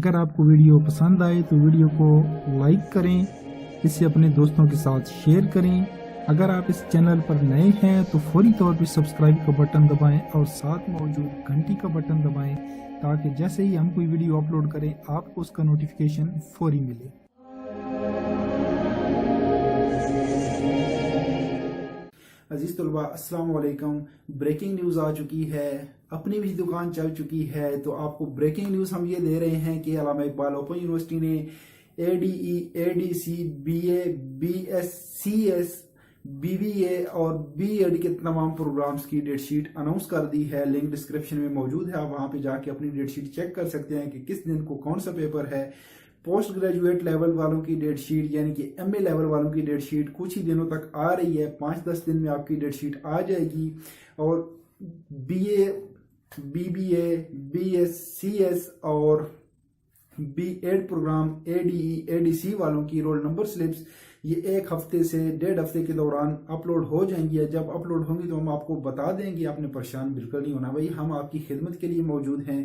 अगर आपको वीडियो पसंद आए तो वीडियो को लाइक करें, इसे अपने दोस्तों के साथ शेयर करें। अगर आप इस चैनल पर नए हैं तो फौरी तौर पर सब्सक्राइब का बटन दबाएं और साथ मौजूद घंटी का बटन दबाएं ताकि जैसे ही हम कोई वीडियो अपलोड करें आपको उसका नोटिफिकेशन फौरी मिले। अजीज तलबा अस्सलाम वालेकुम। ब्रेकिंग न्यूज़ आ चुकी है, अपनी भी दुकान चल चुकी है। तो आपको ब्रेकिंग न्यूज़ हम ये दे रहे हैं कि अल्लामा इकबाल ओपन यूनिवर्सिटी ने ADE, ADC, BA, BScs, BBA और BEd के तमाम प्रोग्राम्स की डेट शीट अनाउंस कर दी है। लिंक डिस्क्रिप्शन में मौजूद है, आप वहां पे जाके अपनी डेट शीट चेक कर सकते हैं कि किस दिन को कौन सा पेपर है। पोस्ट ग्रेजुएट लेवल वालों की डेट शीट यानी कि MA लेवल वालों की डेट शीट कुछ ही दिनों तक आ रही है, 5-10 दिन में आपकी डेट शीट आ जाएगी। और BA, BBA, BScs और BEd प्रोग्राम ADE, ADC वालों की रोल नंबर स्लिप्स ये 1 हफ्ते से 1.5 हफ्ते के दौरान अपलोड हो जाएंगी। जब अपलोड होंगी तो हम आपको बता देंगे, आपने परेशान बिल्कुल नहीं होना भाई, हम आपकी खिदमत के लिए मौजूद हैं।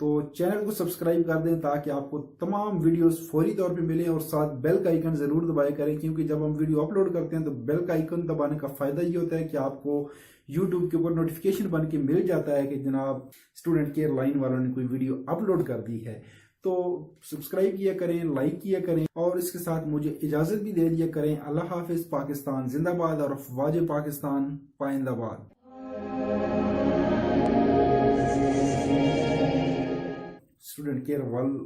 तो चैनल को सब्सक्राइब कर दें ताकि आपको तमाम वीडियोस फौरी तौर पे मिलें और साथ बेल का आइकन जरूर दबाया करें, क्योंकि जब हम वीडियो अपलोड करते हैं तो बेल का आइकन दबाने का फायदा ये होता है कि आपको यूट्यूब के ऊपर नोटिफिकेशन बन के मिल जाता है कि जनाब स्टूडेंट केयर लाइन वालों ने कोई वीडियो अपलोड कर दी है। तो सब्सक्राइब किया करें, लाइक किया करें और इसके साथ मुझे इजाजत भी दे दिया करें। अल्लाह हाफिज। पाकिस्तान जिंदाबाद और अफवाज पाकिस्तान पाइंदाबाद। Student care world